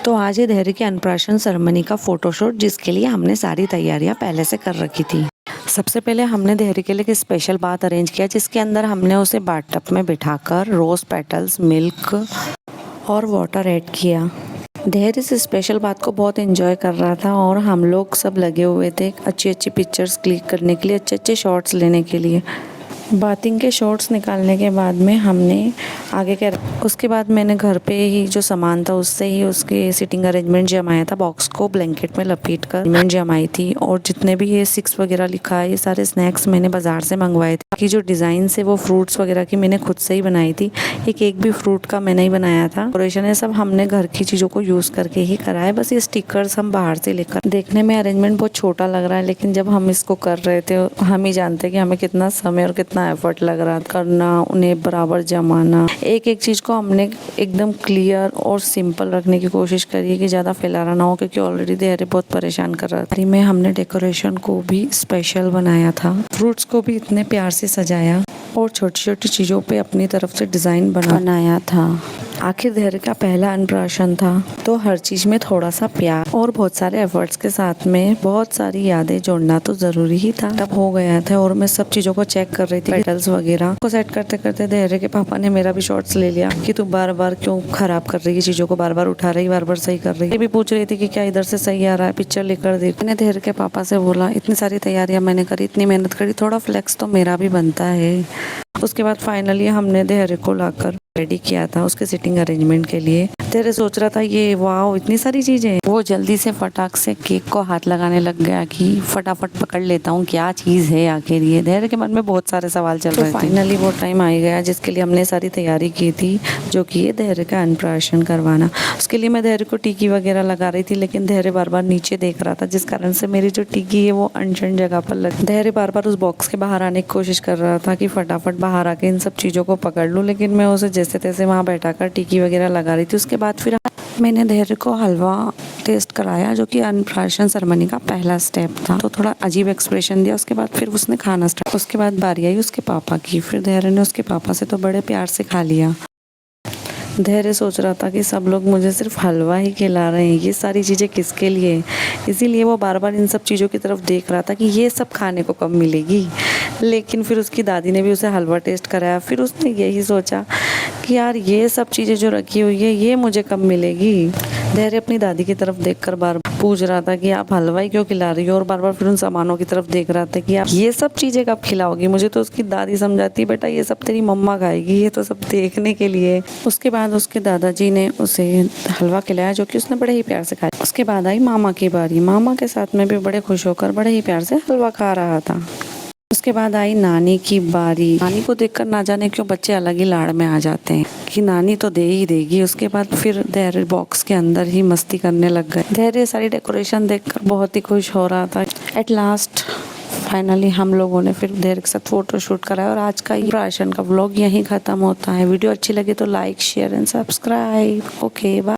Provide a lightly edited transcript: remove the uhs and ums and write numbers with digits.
तो आज है धैर्य की अन्नप्राशन सेरेमनी का फोटोशूट, जिसके लिए हमने सारी तैयारियां पहले से कर रखी थी। सबसे पहले हमने धैर्य के लिए एक स्पेशल बाथ अरेंज किया, जिसके अंदर हमने उसे बाथटब में बिठाकर रोज पेटल्स, मिल्क और वाटर ऐड किया। धैर्य इस स्पेशल बात को बहुत एंजॉय कर रहा था और हम लोग सब लगे हुए थे अच्छी अच्छी पिक्चर्स क्लिक करने के लिए, अच्छे अच्छे शॉट्स लेने के लिए। बाथिंग के शॉट्स निकालने के बाद में हमने आगे के उसके बाद मैंने घर पे ही जो सामान था उससे ही उसके सिटिंग अरेंजमेंट जमाया था। बॉक्स को ब्लैंकेट में लपेट कर अरेंजमेंट जमाई थी और जितने भी ये 6 वगैरह लिखा है, ये सारे स्नैक्स मैंने बाजार से मंगवाए थे। कि जो डिज़ाइन है वो फ्रूट्स वगैरह की मैंने खुद से ही बनाई थी। ये केक भी फ्रूट का मैंने ही बनाया था। डेकोरेशन है सब हमने घर की चीज़ों को यूज़ करके ही करा है। बस ये स्टिकर्स हम बाहर से लेकर, देखने में अरेंजमेंट बहुत छोटा लग रहा है, लेकिन जब हम इसको कर रहे थे हम ही जानते कि हमें कितना समय और कितना एफर्ट लग रहा था करना, उन्हें बराबर जमाना। एक एक चीज़ को हमने एकदम क्लियर और सिंपल रखने की कोशिश करी है कि ज़्यादा फैलाना ना हो, क्योंकि ऑलरेडी धैर्य बहुत परेशान कर रहा था। में हमने डेकोरेशन को भी स्पेशल बनाया था, फ्रूट्स को भी इतने प्यार से सजाया और छोटी छोटी चीज़ों पे अपनी तरफ से डिज़ाइन बनाया था। आखिर धैर्य का पहला अन्नप्राशन था, तो हर चीज़ में थोड़ा सा प्यार और बहुत सारे एफर्ट्स के साथ में बहुत सारी यादें जोड़ना तो ज़रूरी ही था। तब हो गया था और मैं सब चीज़ों को चेक कर रही थी, पेटल्स वगैरह को सेट करते करते धैर्य के पापा ने मेरा भी शॉट्स ले लिया कि तू बार बार क्यों खराब कर रही है चीज़ों को, बार बार उठा रही, बार बार सही कर रही है। ये भी पूछ रही थी कि क्या इधर से सही आ रहा है, पिक्चर लेकर देख। मैंने धैर्य के पापा से बोला, इतनी सारी तैयारियां मैंने करी, इतनी मेहनत करी, थोड़ा फ्लेक्स तो मेरा भी बनता है। उसके बाद फाइनली हमने धैर्य को लाकर रेडी किया था उसके सिटिंग अरेंजमेंट के लिए। धैर्य सोच रहा था ये वाह इतनी सारी चीजें। वो जल्दी से फटाक से केक को हाथ लगाने लग गया कि फटाफट पकड़ लेता हूँ क्या चीज है आखिर ये। धैर्य के मन में बहुत सारे सवाल चल रहे थे। फाइनली वो टाइम आ गया जिसके लिए हमने सारी तैयारी की थी, जो कि ये धैर्य का अन्नप्राशन करवाना। उसके लिए मैं धैर्य को टीकी वगैरह लगा रही थी, लेकिन धैर्य बार बार नीचे देख रहा था, जिस कारण से मेरी जो टीकी है वो अनशन जगह पर लगी। धैर्य बार बार उस बॉक्स के बाहर आने की कोशिश कर रहा था कि फटाफट बाहर आके इन सब चीज़ों को पकड़ लूँ, लेकिन मैं उसे जैसे तैसे वहाँ बैठाकर टीकी वगैरह लगा रही थी। उसके बाद फिर मैंने धैर्य को हलवा टेस्ट कराया, जो कि अन्नप्राशन सेरेमनी का पहला स्टेप था। तो थोड़ा अजीब एक्सप्रेशन दिया। उसके बाद फिर उसने खाना स्टार्ट। उसके बाद बारी आई उसके पापा की। फिर धैर्य ने उसके पापा से तो बड़े प्यार से खा लिया। धैर्य सोच रहा था कि सब लोग मुझे सिर्फ हलवा ही खिला रहे हैं, ये सारी चीज़ें किसके लिए। इसीलिए वो बार बार इन सब चीज़ों की तरफ देख रहा था कि ये सब खाने को कब मिलेगी। लेकिन फिर उसकी दादी ने भी उसे हलवा टेस्ट कराया। फिर उसने यही सोचा कि यार ये सब चीज़ें जो रखी हुई है ये मुझे कब मिलेगी। धैर्य अपनी दादी की तरफ देखकर बार पूछ रहा था कि आप हलवा ही क्यों खिला रही हो, और बार बार फिर उन सामानों की तरफ देख रहा था कि आप ये सब चीज़ें कब खिलाओगी मुझे। तो उसकी दादी समझाती, बेटा ये सब तेरी मम्मा खाएगी, ये तो सब देखने के लिए। उसके बाद उसके दादाजी ने उसे हलवा खिलाया, जो कि उसने बड़े ही प्यार से खाया। उसके बाद आई मामा की बारी। मामा के साथ में भी बड़े खुश होकर बड़े ही प्यार से हलवा खा रहा था। उसके बाद आई नानी की बारी। नानी को देखकर ना जाने क्यों बच्चे अलग ही लाड़ में आ जाते हैं कि नानी तो दे ही देगी। उसके बाद फिर धैर्य बॉक्स के अंदर ही मस्ती करने लग गए। धैर्य सारी डेकोरेशन देखकर बहुत ही खुश हो रहा था। एट लास्ट फाइनली हम लोगों ने फिर धैर्य के साथ फोटो शूट कराया और आज का अन्नप्राशन का व्लॉग यहीं खत्म होता है। वीडियो अच्छी लगी तो like, share and subscribe. Okay bye.